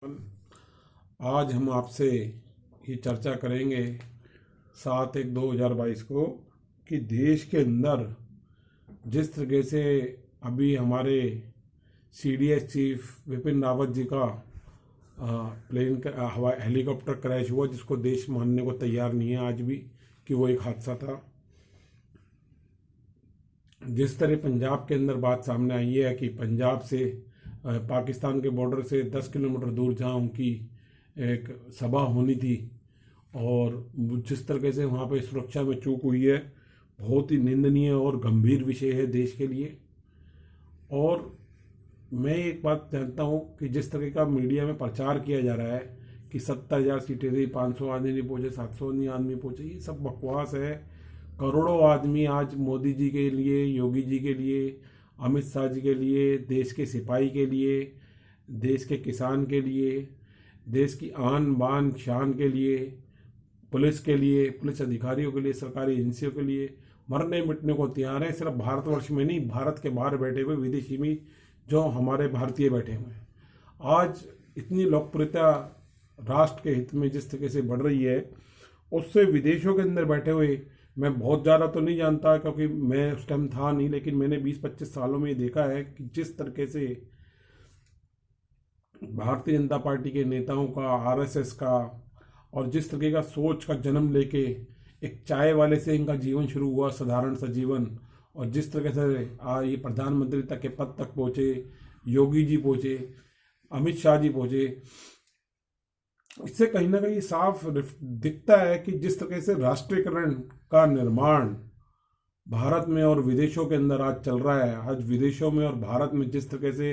आज हम आपसे ये चर्चा करेंगे 7/1/2022 को कि देश के अंदर जिस तरीके से अभी हमारे CDS चीफ विपिन रावत जी का प्लेन का हवाई हेलीकॉप्टर क्रैश हुआ, जिसको देश मानने को तैयार नहीं है आज भी कि वो एक हादसा था। जिस तरह पंजाब के अंदर बात सामने आई है कि पंजाब से पाकिस्तान के बॉर्डर से 10 किलोमीटर दूर जहाँ उनकी एक सभा होनी थी, और जिस तरीके से वहाँ पे सुरक्षा में चूक हुई है, बहुत ही निंदनीय और गंभीर विषय है देश के लिए। और मैं एक बात जानता हूँ कि जिस तरह का मीडिया में प्रचार किया जा रहा है कि 70,000 सीटें थी, 500 आदमी नहीं पहुँचे, 700 नहीं आदमी पहुँचे, ये सब बकवास है। करोड़ों आदमी आज मोदी जी के लिए, योगी जी के लिए, अमित शाह जी के लिए, देश के सिपाही के लिए, देश के किसान के लिए, देश की आन बान शान के लिए, पुलिस के लिए, पुलिस अधिकारियों के लिए, सरकारी एजेंसियों के लिए मरने मिटने को तैयार हैं। सिर्फ भारतवर्ष में नहीं, भारत के बाहर बैठे हुए विदेशी भी जो हमारे भारतीय बैठे हुए हैं। आज इतनी लोकप्रियता राष्ट्र के हित में जिस तरीके से बढ़ रही है, उससे विदेशों के अंदर बैठे हुए, मैं बहुत ज़्यादा तो नहीं जानता क्योंकि मैं उस टाइम था नहीं, लेकिन मैंने 20-25 सालों में देखा है कि जिस तरीके से भारतीय जनता पार्टी के नेताओं का, RSS का, और जिस तरीके का सोच का जन्म लेके एक चाय वाले से इनका जीवन शुरू हुआ, साधारण सा जीवन, और जिस तरीके से ये प्रधानमंत्री तक के पद तक पहुँचे, योगी जी पहुँचे, अमित शाह जी पहुँचे, इससे कहीं ना कहीं साफ दिखता है कि जिस तरह से राष्ट्रीयकरण का निर्माण भारत में और विदेशों के अंदर आज चल रहा है। आज विदेशों में और भारत में जिस तरह से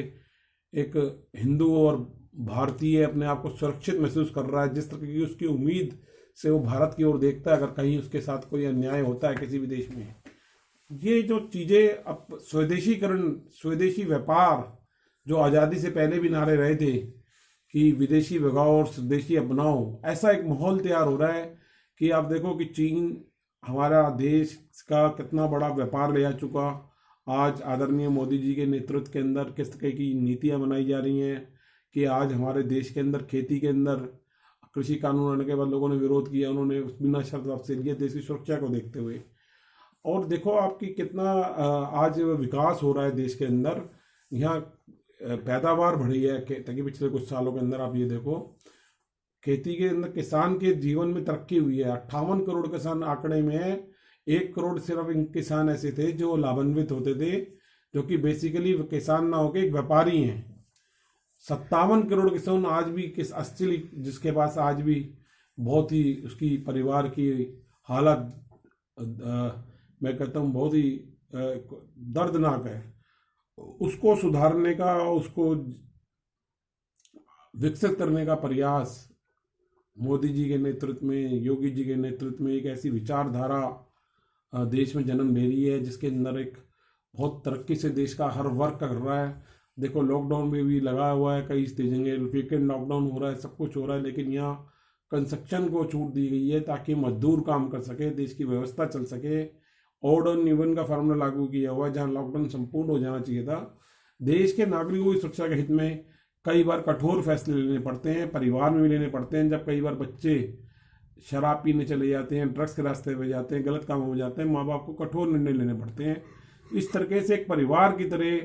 एक हिंदू और भारतीय अपने आप को सुरक्षित महसूस कर रहा है, जिस तरह की उसकी उम्मीद से वो भारत की ओर देखता है अगर कहीं उसके साथ कोई अन्याय होता है किसी भी देश में। ये जो चीज़ें अब स्वदेशीकरण, स्वदेशी व्यापार, जो आज़ादी से पहले भी नारे रहे थे कि विदेशी भगाओ और स्वदेशी अपनाओ, ऐसा एक माहौल तैयार हो रहा है कि आप देखो कि चीन हमारा देश का कितना बड़ा व्यापार ले जा चुका। आज आदरणीय मोदी जी के नेतृत्व के अंदर किस तरह की नीतियां बनाई जा रही हैं कि आज हमारे देश के अंदर खेती के अंदर कृषि कानून आने के बाद लोगों ने विरोध किया, उन्होंने बिना शर्त वापसी लिया देश की सुरक्षा को देखते हुए। और देखो आपकी कितना आज विकास हो रहा है देश के अंदर। यहाँ पैदावार बढ़ी है ताकि पिछले कुछ सालों के अंदर आप ये देखो खेती के अंदर किसान के जीवन में तरक्की हुई है। 58 करोड़ किसान आंकड़े में 1 करोड़ सिर्फ किसान ऐसे थे जो लाभान्वित होते थे, जो कि बेसिकली किसान ना होके एक व्यापारी हैं। 57 करोड़ किसान आज भी किस असली, जिसके पास आज भी बहुत ही उसकी परिवार की हालत मैं कहता हूँ बहुत ही दर्दनाक है, उसको सुधारने का, उसको विकसित करने का प्रयास मोदी जी के नेतृत्व में, योगी जी के नेतृत्व में एक ऐसी विचारधारा देश में जन्म ले रही है जिसके अंदर एक बहुत तरक्की से देश का हर वर्ग कर रहा है। देखो लॉकडाउन में भी लगा हुआ है, कई जगह वीकेंड लॉकडाउन हो रहा है, सब कुछ हो रहा है, लेकिन यहाँ कंस्ट्रक्शन को छूट दी गई है ताकि मजदूर काम कर सके, देश की व्यवस्था चल सके। ऑड और इवन का फार्मूला लागू किया हुआ है जहाँ लॉकडाउन संपूर्ण हो जाना चाहिए था। देश के नागरिकों की सुरक्षा के हित में कई बार कठोर फैसले लेने पड़ते हैं, परिवार में भी लेने पड़ते हैं। जब कई बार बच्चे शराब पीने चले जाते हैं, ड्रग्स के रास्ते पे जाते हैं, गलत काम हो जाते हैं, माँ बाप को कठोर निर्णय लेने पड़ते हैं। इस तरीके से एक परिवार की तरह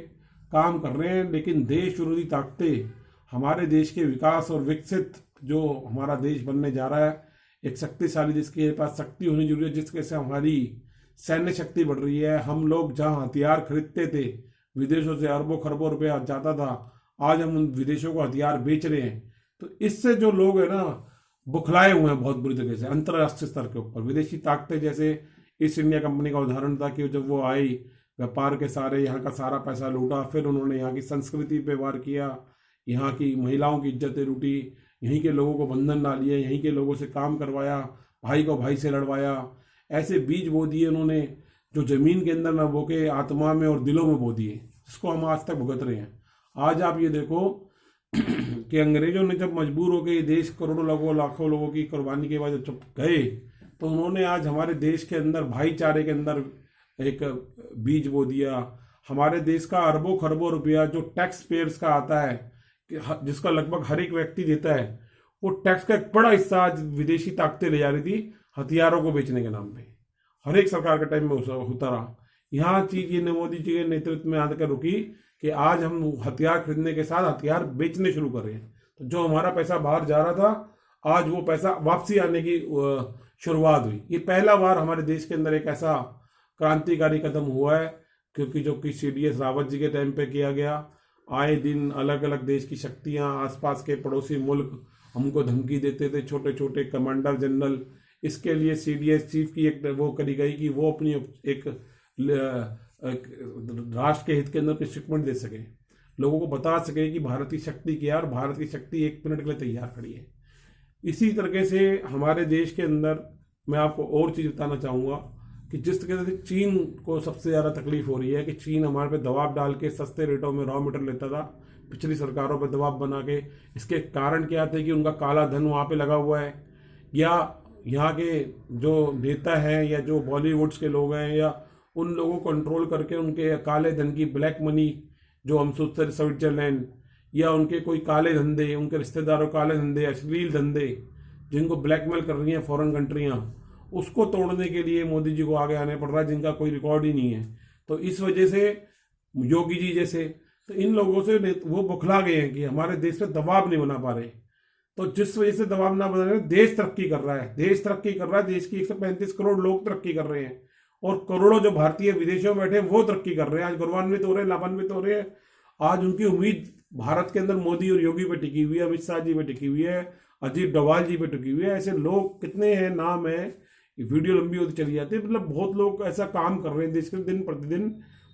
काम कर रहे हैं, लेकिन देश विरोधी ताकतें हमारे देश के विकास और विकसित जो हमारा देश बनने जा रहा है, एक शक्तिशाली देश के पास शक्ति होनी जरूरी है, जिसके से हमारी सैन्य शक्ति बढ़ रही है। हम लोग जहाँ हथियार खरीदते थे विदेशों से, अरबों खरबों रुपया जाता था, आज हम उन विदेशों को हथियार बेच रहे हैं। तो इससे जो लोग हैं ना बुखलाए हुए हैं बहुत बुरी तरीके से अंतर्राष्ट्रीय स्तर के ऊपर। विदेशी ताकतें, जैसे ईस्ट इंडिया कंपनी का उदाहरण था कि जब वो आई, व्यापार के सारे यहाँ का सारा पैसा लूटा, फिर उन्होंने यहाँ की संस्कृति पे वार किया, यहाँ की महिलाओं की इज्जतें लूटी, यहीं के लोगों को बंधन डालिए, यहीं के लोगों से काम करवाया, भाई को भाई से लड़वाया। ऐसे बीज बो दिए उन्होंने जो जमीन के अंदर न बो के आत्मा में और दिलों में बो दिए, जिसको हम आज तक भुगत रहे हैं। आज आप ये देखो कि अंग्रेजों ने जब मजबूर हो गए देश करोड़ों लोगों, लाखों लोगों की कुर्बानी के बाद जब गए, तो उन्होंने आज हमारे देश के अंदर भाईचारे के अंदर एक बीज बो दिया। हमारे देश का अरबों खरबों रुपया जो टैक्स पेयर्स का आता है जिसका लगभग हर एक व्यक्ति देता है, वो टैक्स का एक बड़ा हिस्सा आज विदेशी ताकतें ले जा रही थी हथियारों को बेचने के नाम पे। हर एक सरकार के टाइम में होता रहा। यहाँ चीज ये मोदी जी के नेतृत्व में आकर रुकी कि आज हम हथियार खरीदने के साथ हथियार बेचने शुरू कर रहे हैं। तो जो हमारा पैसा बाहर जा रहा था, आज वो पैसा वापसी आने की शुरुआत हुई। ये पहला बार हमारे देश के अंदर एक ऐसा क्रांतिकारी कदम हुआ है, क्योंकि जो कि CDS रावत जी के टाइम पे किया गया। आए दिन अलग अलग देश की शक्तियां, आसपास के पड़ोसी मुल्क हमको धमकी देते थे, छोटे छोटे कमांडर जनरल। इसके लिए CDS चीफ की एक वो करी गई कि वो अपनी एक राष्ट्र के हित के अंदर स्टेटमेंट दे सके, लोगों को बता सके कि भारत की शक्ति क्या है और भारत की शक्ति 1 मिनट के लिए तैयार खड़ी है। इसी तरीके से हमारे देश के अंदर मैं आपको और चीज़ बताना चाहूँगा कि जिस तरीके से चीन को सबसे ज़्यादा तकलीफ हो रही है कि चीन हमारे पे दबाव डाल के सस्ते रेटों में रॉ मटेरियल लेता था, पिछली सरकारों पर दबाव बना के। इसके कारण क्या थे कि उनका काला धन वहाँ पे लगा हुआ है, या यहाँ के जो नेता हैं या जो बॉलीवुड्स के लोग हैं या उन लोगों को कंट्रोल करके उनके काले धन की ब्लैक मनी, जो हम सोचते हैं स्विट्जरलैंड, या उनके कोई काले धंधे, उनके रिश्तेदारों काले धंधे, अश्लील धंधे जिनको ब्लैकमेल कर रही हैं फॉरेन कंट्रियाँ, उसको तोड़ने के लिए मोदी जी को आगे आने पड़ रहा है, जिनका कोई रिकॉर्ड ही नहीं है। तो इस वजह से योगी जी जैसे, तो इन लोगों से वो बुखला गए हैं कि हमारे देश पे दबाव नहीं बना पा रहे। तो जिस वजह से दबाव ना बना रहे, देश तरक्की कर रहा है, देश तरक्की कर रहा है, देश की 135 करोड़ लोग तरक्की कर रहे हैं, और करोड़ों जो भारतीय विदेशों में बैठे हैं वो तरक्की कर रहे हैं। आज गौरवान्वित हो रहे हैं, लाभान्वित हो रहे हैं। आज उनकी उम्मीद भारत के अंदर मोदी और योगी पे टिकी हुई है, अमित शाह जी पे टिकी हुई है, अजीत डोभाल जी पे टिकी हुई है। ऐसे लोग कितने हैं, नाम है, वीडियो लंबी होती चली जाती है। मतलब बहुत लोग ऐसा काम कर रहे हैं देश के, दिन प्रतिदिन,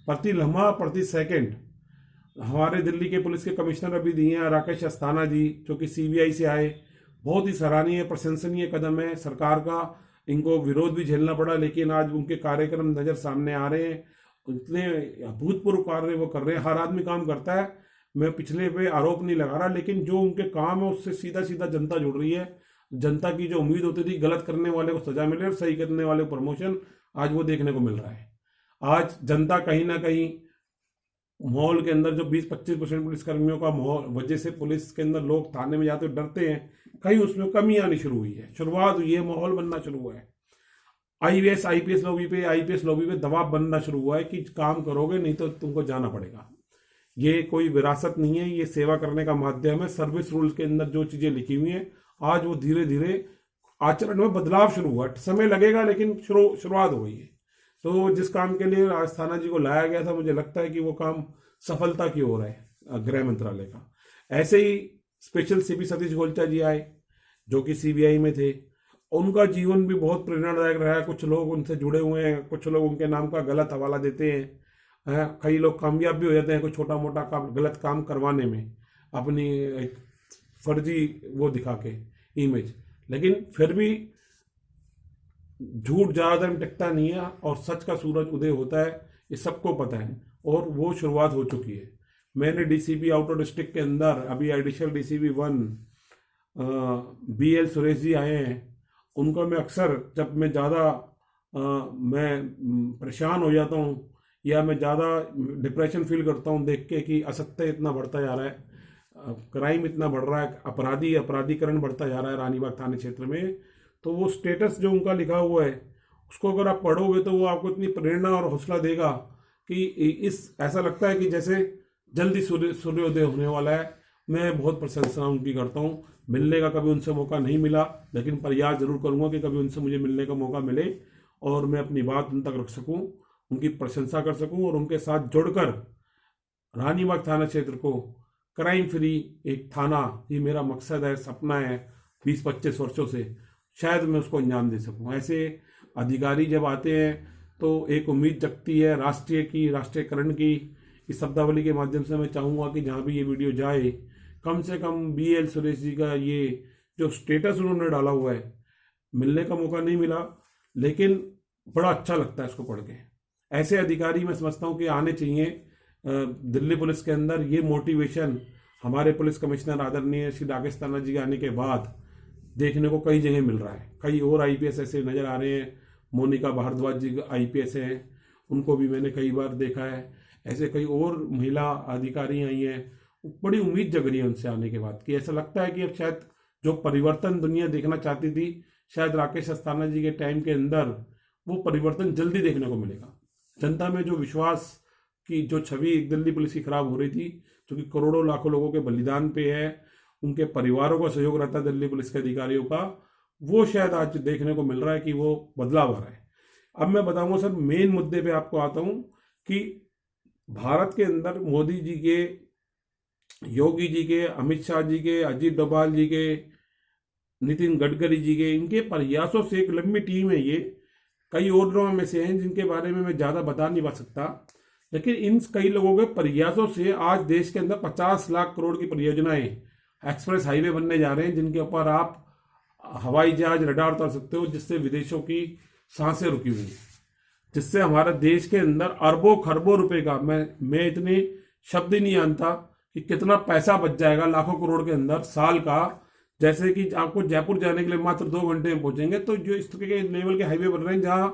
प्रति लम्हा, प्रति सेकंड। हमारे दिल्ली के पुलिस के कमिश्नर अभी दिए हैं राकेश अस्थाना जी, जो कि CBI से आए। बहुत ही सराहनीय, प्रशंसनीय कदम है सरकार का। इनको विरोध भी झेलना पड़ा, लेकिन आज उनके कार्यक्रम नज़र सामने आ रहे हैं। इतने अभूतपूर्व कार्य वो कर रहे हैं। हर आदमी काम करता है, मैं पिछले पे आरोप नहीं लगा रहा, लेकिन जो उनके काम है उससे सीधा सीधा जनता जुड़ रही है। जनता की जो उम्मीद होती थी गलत करने वाले को सजा मिले और सही करने वाले को प्रमोशन, आज वो देखने को मिल रहा है। आज जनता कहीं ना कहीं माहौल के अंदर जो 20-25% पुलिसकर्मियों का माहौल वजह से पुलिस के अंदर लोग थाने में जाते डरते हैं, कहीं उसमें कमी आनी शुरू हुई है, शुरुआत हुई है, माहौल बनना शुरू हुआ है। IPS लॉबी पे दबाव बनना शुरू हुआ है कि काम करोगे नहीं तो तुमको जाना पड़ेगा। ये कोई विरासत नहीं है, ये सेवा करने का माध्यम है। सर्विस रूल्स के अंदर जो चीजें लिखी हुई हैं, आज वो धीरे धीरे आचरण में बदलाव शुरू हुआ। समय लगेगा, लेकिन शुरुआत हो गई है। तो जिस काम के लिए अस्थाना जी को लाया गया था, मुझे लगता है कि वो काम सफलता की ओर है गृह मंत्रालय का। ऐसे ही स्पेशल CP सतीश गोलचा जी आए, जो कि CBI में थे। उनका जीवन भी बहुत प्रेरणादायक रहा है। कुछ लोग उनसे जुड़े हुए हैं, कुछ लोग उनके नाम का गलत हवाला देते हैं। कई लोग कामयाब भी हो जाते हैं कोई छोटा मोटा काम, गलत काम करवाने में, अपनी एक फर्जी वो दिखा के इमेज। लेकिन फिर भी झूठ ज्यादा दिन टिकता नहीं है और सच का सूरज उदय होता है, ये सबको पता है, और वो शुरुआत हो चुकी है। मैंने DCP आउटर डिस्ट्रिक्ट के अंदर अभी additional DCP 1 BL Suresh ji आए हैं। उनको मैं अक्सर, जब मैं ज़्यादा मैं परेशान हो जाता हूँ या मैं ज़्यादा डिप्रेशन फील करता हूँ देख के कि असत्य इतना बढ़ता जा रहा है, क्राइम इतना बढ़ रहा है, अपराधीकरण बढ़ता जा रहा है रानीबाग थाने क्षेत्र में, तो वो स्टेटस जो उनका लिखा हुआ है उसको अगर आप पढ़ोगे तो वो आपको इतनी प्रेरणा और हौसला देगा कि ऐसा लगता है कि जैसे जल्दी सूर्योदय होने वाला है। मैं बहुत प्रशंसा उनकी करता हूँ। मिलने का कभी उनसे मौका नहीं मिला, लेकिन प्रयास जरूर करूँगा कि कभी उनसे मुझे मिलने का मौका मिले और मैं अपनी बात उन तक रख सकूँ, उनकी प्रशंसा कर सकूँ और उनके साथ जुड़कर रानीबाग थाना क्षेत्र को क्राइम फ्री एक थाना, ये मेरा मकसद है, सपना है 20-25 वर्षों से, शायद मैं उसको अंजाम दे सकूं। ऐसे अधिकारी जब आते हैं तो एक उम्मीद जगती है राष्ट्रीयकरण की। इस शब्दावली के माध्यम से मैं चाहूँगा कि जहाँ भी ये वीडियो जाए, कम से कम BL सुरेश जी का ये जो स्टेटस उन्होंने डाला हुआ है, मिलने का मौका नहीं मिला, लेकिन बड़ा अच्छा लगता है इसको पढ़ के। ऐसे अधिकारी मैं समझता हूँ कि आने चाहिए दिल्ली पुलिस के अंदर। ये मोटिवेशन हमारे पुलिस कमिश्नर आदरणीय श्री राकेश अस्थाना जी के आने के बाद देखने को कई जगह मिल रहा है। कई और IPS ऐसे नज़र आ रहे हैं। मोनिका भारद्वाज जी IPS हैं, उनको भी मैंने कई बार देखा है। ऐसे कई और महिला अधिकारी आई हैं, बड़ी उम्मीद जग रही है उनसे आने के बाद, कि ऐसा लगता है कि अब शायद जो परिवर्तन दुनिया देखना चाहती थी, शायद राकेश अस्थाना जी के टाइम के अंदर वो परिवर्तन जल्दी देखने को मिलेगा। जनता में जो विश्वास की जो छवि दिल्ली पुलिस की खराब हो रही थी, जो कि करोड़ों लाखों लोगों के बलिदान पे है, उनके परिवारों का सहयोग रहता है दिल्ली पुलिस के अधिकारियों का, वो शायद आज देखने को मिल रहा है कि वो बदलाव आ रहा है। अब मैं बताऊंगा सर, मेन मुद्दे पे आपको आता हूं कि भारत के अंदर मोदी जी के, योगी जी के, अमित शाह जी के, अजीत डोभाल जी के, नितिन गडकरी जी के, इनके प्रयासों से एक लंबी टीम है ये, कई और लोगों में से हैं जिनके बारे में मैं ज़्यादा बता नहीं पा सकता, लेकिन इन कई लोगों के प्रयासों से आज देश के अंदर 50 लाख करोड़ की परियोजनाएं, एक्सप्रेस हाईवे बनने जा रहे हैं, जिनके ऊपर आप हवाई जहाज, रडार उतार सकते हो, जिससे विदेशों की सांसें रुकी हुई हैं, जिससे हमारे देश के अंदर अरबों खरबों रुपए का, मैं इतने शब्द ही नहीं जानता कि कितना पैसा बच जाएगा लाखों करोड़ के अंदर साल का। जैसे कि आपको जयपुर जाने के लिए मात्र 2 घंटे में पहुंचेंगे, तो जो इस तरह के लेवल के हाईवे बन रहे हैं जहां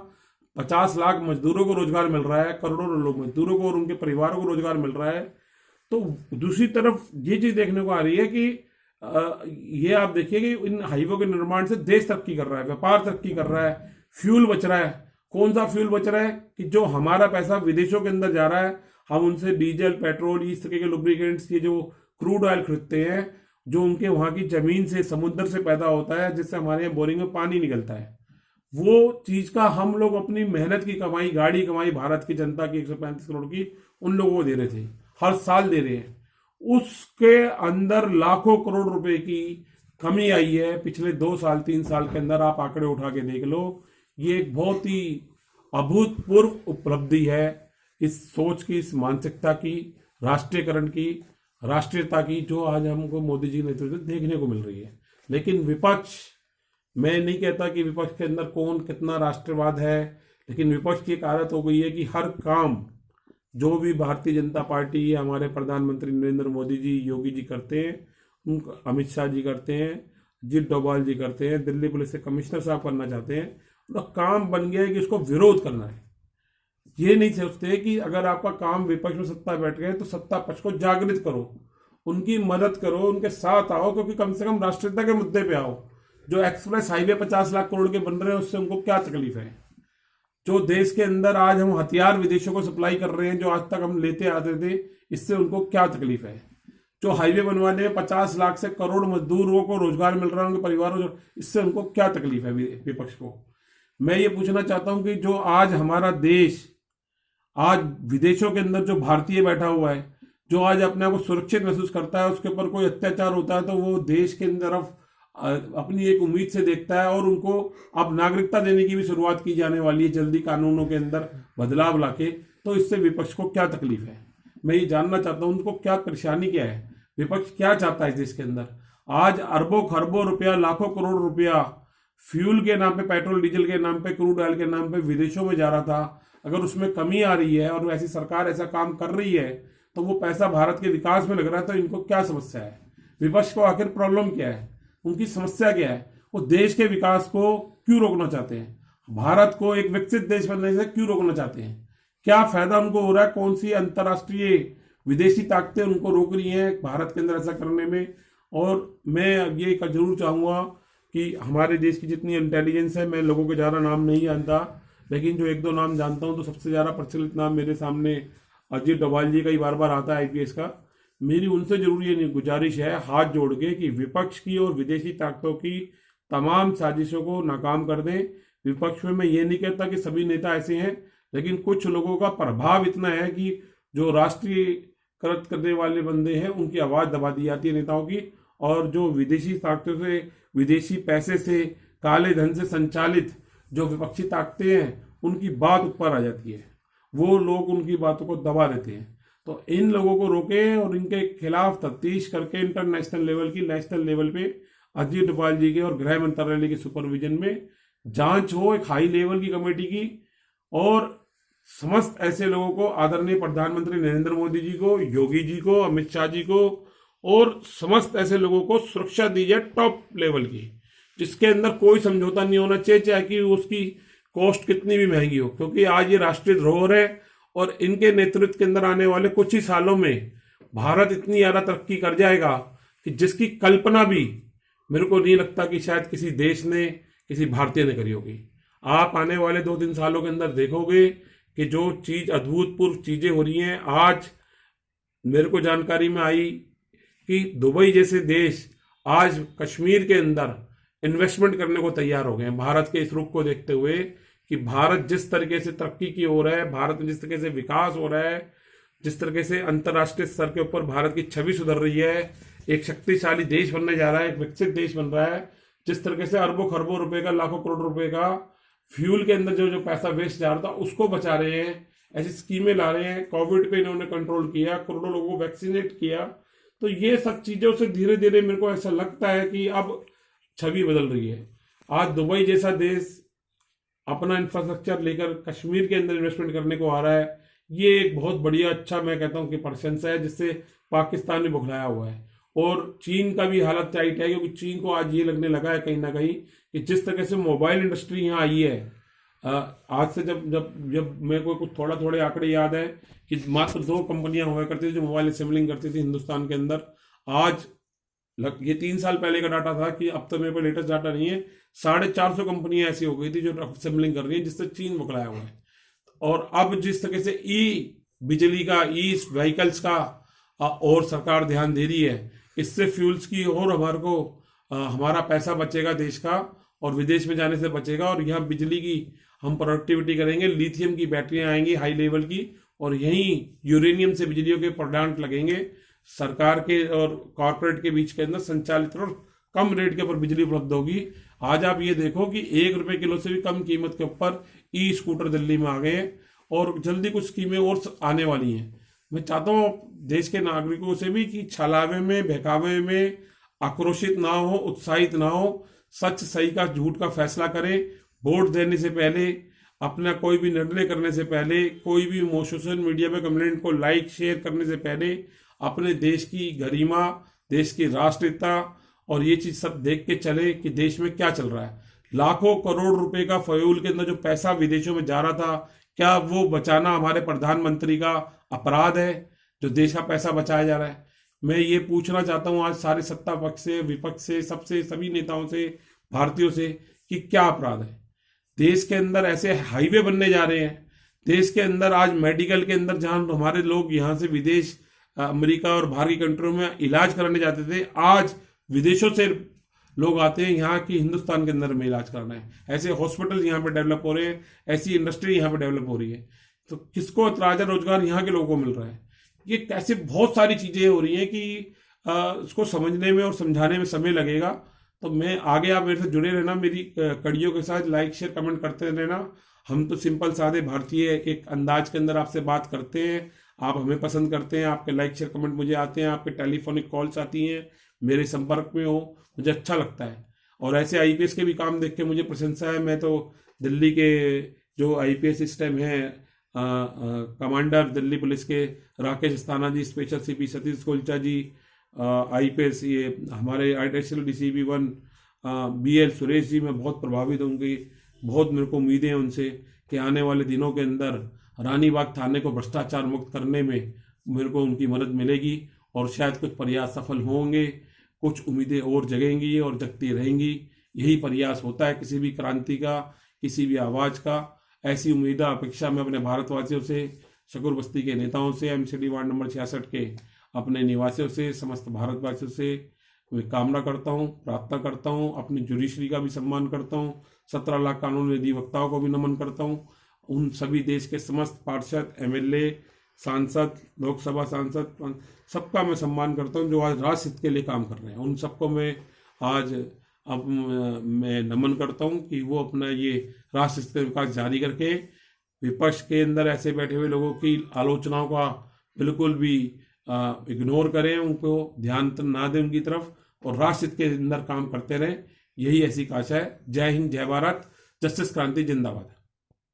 50 लाख मजदूरों को रोजगार मिल रहा है, करोड़ों लोग मजदूरों को और उनके परिवारों को रोजगार मिल रहा है। तो दूसरी तरफ ये चीज देखने को आ रही है कि ये आप देखिए कि इन हाईवे के निर्माण से देश तरक्की कर रहा है, व्यापार तरक्की कर रहा है, फ्यूल बच रहा है। कौन सा फ्यूल बच रहा है कि जो हमारा पैसा विदेशों के अंदर जा रहा है, हम उनसे डीजल, पेट्रोल, इस तरह के लुब्रिकेंट्स की जो क्रूड ऑयल खरीदते हैं, जो उनके वहां की जमीन से, समुद्र से पैदा होता है, जिससे हमारे यहाँ बोरिंग में पानी निकलता है, वो चीज का हम लोग अपनी मेहनत की कमाई, गाड़ी कमाई भारत की जनता की 135 करोड़ की, उन लोगों को दे रहे थे, हर साल दे रहे हैं। उसके अंदर लाखों करोड़ रुपए की कमी आई है पिछले 2 साल 3 साल के अंदर। आप आंकड़े उठा के देख लो, ये एक बहुत ही अभूतपूर्व उपलब्धि है इस सोच की, इस मानसिकता की, राष्ट्रीयकरण की, राष्ट्रीयता की, जो आज हमको मोदी जी के नेतृत्व में देखने को मिल रही है। लेकिन विपक्ष, मैं नहीं कहता कि विपक्ष के अंदर कौन कितना राष्ट्रवाद है, लेकिन विपक्ष की एक आदत हो गई है कि हर काम जो भी भारतीय जनता पार्टी या हमारे प्रधानमंत्री नरेंद्र मोदी जी, योगी जी करते हैं, अमित शाह जी करते हैं, अजीत डोभाल जी करते हैं, दिल्ली पुलिस के कमिश्नर साहब करना चाहते हैं, तो काम बन गया है कि उसको विरोध करना है। ये नहीं सोचते कि अगर आपका काम विपक्ष में सत्ता बैठ गए तो सत्ता पक्ष को जागृत करो, उनकी मदद करो, उनके साथ आओ, क्योंकि कम से कम राष्ट्रीयता के मुद्दे पे आओ। जो एक्सप्रेस हाईवे 50 लाख करोड़ के बन रहे हैं, उससे उनको क्या तकलीफ है? जो देश के अंदर आज हम हथियार विदेशों को सप्लाई कर रहे हैं, जो आज तक हम लेते आते थे, इससे उनको क्या तकलीफ है? जो हाईवे बनवाने में 50 लाख से करोड़ मजदूरों को रोजगार मिल रहा है, उनके परिवारों, इससे उनको क्या तकलीफ है विपक्ष को? मैं ये पूछना चाहता हूं कि जो आज हमारा देश, आज विदेशों के अंदर जो भारतीय बैठा हुआ है, जो आज अपने आप को सुरक्षित महसूस करता है, उसके ऊपर कोई अत्याचार होता है तो वो देश के तरफ अपनी एक उम्मीद से देखता है, और उनको अब नागरिकता देने की भी शुरुआत की जाने वाली है जल्दी, कानूनों के अंदर बदलाव लाके। तो इससे विपक्ष को क्या तकलीफ है? मैं ये जानना चाहता हूं, उनको क्या परेशानी क्या है, विपक्ष क्या चाहता है इस देश के अंदर? आज अरबों खरबों रुपया, लाखों करोड़ रुपया फ्यूल के नाम पे, पेट्रोल डीजल के नाम पे, क्रूड ऑयल के नाम पे विदेशों में जा रहा था। अगर उसमें कमी आ रही है और ऐसी सरकार ऐसा काम कर रही है, तो वो पैसा भारत के विकास में लग रहा है, तो इनको क्या समस्या है? विपक्ष को आखिर प्रॉब्लम क्या है, उनकी समस्या क्या है? वो देश के विकास को क्यों रोकना चाहते हैं? भारत को एक विकसित देश बनने से क्यों रोकना चाहते हैं? क्या फायदा उनको हो रहा है? कौन सी अंतर्राष्ट्रीय विदेशी ताकतें उनको रोक रही हैं भारत के अंदर ऐसा करने में? और मैं ये जरूर चाहूंगा कि हमारे देश की जितनी इंटेलिजेंस है, मैं लोगों के ज़्यादा नाम नहीं जानता, लेकिन जो 1-2 नाम जानता हूं, तो सबसे ज़्यादा प्रचलित नाम मेरे सामने अजीत डोभाल जी का ही बार बार आता है, IPS का। मेरी उनसे जरूर ये गुजारिश है, हाथ जोड़ के, कि विपक्ष की और विदेशी ताकतों की तमाम साजिशों को नाकाम कर दें। विपक्ष में मैं ये नहीं कहता कि सभी नेता ऐसे हैं, लेकिन कुछ लोगों का प्रभाव इतना है कि जो राष्ट्रीयकृत करने वाले बंदे हैं, उनकी आवाज़ दबा दी जाती है नेताओं की, और जो विदेशी ताकतों से, विदेशी पैसे से, काले धन से संचालित जो विपक्षी ताकतें हैं, उनकी बात ऊपर आ जाती है, वो लोग उनकी बातों को दबा देते हैं। तो इन लोगों को रोकें और इनके खिलाफ तफ्तीश करके इंटरनेशनल लेवल की, नेशनल लेवल पे अजीत डोभाल जी के और गृह मंत्रालय के सुपरविजन में जांच हो, एक हाई लेवल की कमेटी की, और समस्त ऐसे लोगों को, आदरणीय प्रधानमंत्री नरेंद्र मोदी जी को, योगी जी को, अमित शाह जी को, और समस्त ऐसे लोगों को सुरक्षा दी जाए टॉप लेवल की, जिसके अंदर कोई समझौता नहीं होना चाहिए, चाहे कि उसकी कॉस्ट कितनी भी महंगी हो। क्योंकि आज ये राष्ट्रीय धरोहर है, और इनके नेतृत्व के अंदर आने वाले कुछ ही सालों में भारत इतनी ज़्यादा तरक्की कर जाएगा कि जिसकी कल्पना भी मेरे को नहीं लगता कि शायद किसी देश ने, किसी भारतीय ने करी होगी। आप आने वाले 2-3 सालों के अंदर देखोगे कि जो चीज़ अभूतपूर्व चीज़ें हो रही हैं। आज मेरे को जानकारी में आई कि दुबई जैसे देश आज कश्मीर के अंदर इन्वेस्टमेंट करने को तैयार हो गए हैं, भारत के इस रुख को देखते हुए कि भारत जिस तरीके से तरक्की की ओर है, भारत में जिस तरीके से विकास हो रहा है, जिस तरीके से अंतर्राष्ट्रीय स्तर के ऊपर भारत की छवि सुधर रही है, एक शक्तिशाली देश बनने जा रहा है, एक विकसित देश बन रहा है। जिस तरीके से अरबों खरबों रुपए का, लाखों करोड़ रुपए का फ्यूल के अंदर जो जो पैसा वेस्ट जा रहा था उसको बचा रहे हैं, ऐसी स्कीमें ला रहे हैं। कोविड पे इन्होंने कंट्रोल किया, करोड़ों लोगों को वैक्सीनेट किया। तो ये सब चीज़ों से धीरे धीरे मेरे को ऐसा लगता है कि अब छवि बदल रही है। आज दुबई जैसा देश अपना इंफ्रास्ट्रक्चर लेकर कश्मीर के अंदर इन्वेस्टमेंट करने को आ रहा है। ये एक बहुत बढ़िया, अच्छा मैं कहता हूँ कि प्रशंसा है, जिससे पाकिस्तान भी बौखलाया हुआ है। और चीन का भी हालत टाइट है, क्योंकि चीन को आज ये लगने लगा है कहीं ना कहीं कि जिस तरह से मोबाइल इंडस्ट्री यहाँ आई है, आज से जब जब जब मेरे को कुछ थोड़े आंकड़े याद है कि मात्र 2 कंपनियां हुआ करती थी जो मोबाइल असेंबलिंग करती थी हिंदुस्तान के अंदर। आज ये 3 साल पहले का डाटा था कि अब तो मेरे को लेटेस्ट डाटा नहीं है, 450 कंपनियां ऐसी हो गई थी जो असेंबलिंग कर रही है, जिससे चीन बकलाया हुआ है। और अब जिस तरह से बिजली का, व्हीकल्स का और सरकार ध्यान दे रही है, इससे फ्यूल्स की और हमारे को हमारा पैसा बचेगा देश का, और विदेश में जाने से बचेगा। और यहाँ बिजली की हम प्रोडक्टिविटी करेंगे, लिथियम की बैटरियां आएंगी हाई लेवल की, और यहीं यूरेनियम से बिजलियों के प्लांट लगेंगे। सरकार के और कॉरपोरेट के बीच के अंदर संचालित और कम रेट के ऊपर बिजली उपलब्ध होगी। आज आप ये देखो कि 1 रुपए किलो से भी कम कीमत के ऊपर स्कूटर दिल्ली में आ गए हैं, और जल्दी कुछ स्कीमें और आने वाली हैं। मैं चाहता हूँ देश के नागरिकों से भी कि छलावे में, बहकावे में आक्रोशित ना हो, उत्साहित ना हो, सच सही का झूठ का फैसला करें। वोट देने से पहले, अपना कोई भी निर्णय करने से पहले, कोई भी सोशल मीडिया पे कमेंट को लाइक शेयर करने से पहले अपने देश की गरिमा, देश की राष्ट्रीयता और ये चीज सब देख के चले कि देश में क्या चल रहा है। लाखों करोड़ रुपए का फ्यूल के अंदर जो पैसा विदेशों में जा रहा था, क्या वो बचाना हमारे प्रधानमंत्री का अपराध है जो देश का पैसा बचाया जा रहा है? मैं ये पूछना चाहता हूँ आज सारे सत्ता पक्ष से, विपक्ष से, सबसे, सभी नेताओं से, भारतीयों से कि क्या अपराध है? देश के अंदर ऐसे हाईवे बनने जा रहे हैं, देश के अंदर आज मेडिकल के अंदर जहां हमारे लोग यहाँ से विदेश, अमेरिका और बाहर की कंट्रियों में इलाज कराने जाते थे, आज विदेशों से लोग आते हैं यहाँ की हिंदुस्तान के अंदर में इलाज कराना है। ऐसे हॉस्पिटल यहाँ पे डेवलप हो रहे हैं, ऐसी इंडस्ट्री यहाँ पे डेवलप हो रही है। तो किसको ताजा रोजगार यहाँ के लोगों को मिल रहा है? ये कैसे बहुत सारी चीजें हो रही हैं कि इसको समझने में और समझाने में समय लगेगा। तो मैं आगे, आप मेरे से जुड़े रहना, मेरी कड़ियों के साथ लाइक शेयर कमेंट करते रहना। हम तो सिंपल सादे भारतीय एक अंदाज के अंदर आपसे बात करते हैं, आप हमें पसंद करते हैं, आपके लाइक शेयर कमेंट मुझे आते हैं, आपके टेलीफोनिक कॉल्स आती हैं, मेरे संपर्क में हो, मुझे अच्छा लगता है। और ऐसे आईपीएस के भी काम देख के मुझे प्रशंसा है। मैं तो दिल्ली के जो आईपीएस सिस्टम है, कमांडर दिल्ली पुलिस के राकेश अस्थाना जी, स्पेशल सीपी सतीश कोलचा जी, आईपीएस ये हमारे additional DCP 1 BL Suresh ji, मैं बहुत प्रभावित होंगी। बहुत मेरे को उम्मीदें हैं उनसे कि आने वाले दिनों के अंदर रानीबाग थाने को भ्रष्टाचार मुक्त करने में मेरे को उनकी मदद मिलेगी, और शायद कुछ प्रयास सफल होंगे, कुछ उम्मीदें और जगेंगी और जगती रहेंगी। यही प्रयास होता है किसी भी क्रांति का, किसी भी आवाज़ का। ऐसी उम्मीद अपेक्षा मैं अपने भारतवासियों से, शकूर बस्ती के नेताओं से, एमसीडी वार्ड नंबर 66 के अपने निवासियों से, समस्त भारतवासियों से मैं कामना करता हूँ, प्रार्थना करता हूँ। अपनी जुडिशरी का भी सम्मान करता हूँ, 17 लाख कानून अधिवक्ताओं को भी नमन करता हूँ। उन सभी देश के समस्त पार्षद, एमएलए, सांसद, लोकसभा सांसद, सबका मैं सम्मान करता हूँ जो आज राष्ट्र हित के लिए काम कर रहे हैं। उन सबको मैं आज मैं नमन करता हूँ कि वो अपना ये राष्ट्र हित का विकास जारी करके विपक्ष के अंदर ऐसे बैठे हुए लोगों की आलोचनाओं का बिल्कुल भी इग्नोर करें, उनको ध्यान ना दें उनकी तरफ, और राष्ट्र हित के अंदर काम करते रहें। यही ऐसी आशा है। जय हिंद, जय भारत, जस्टिस क्रांति जिंदाबाद।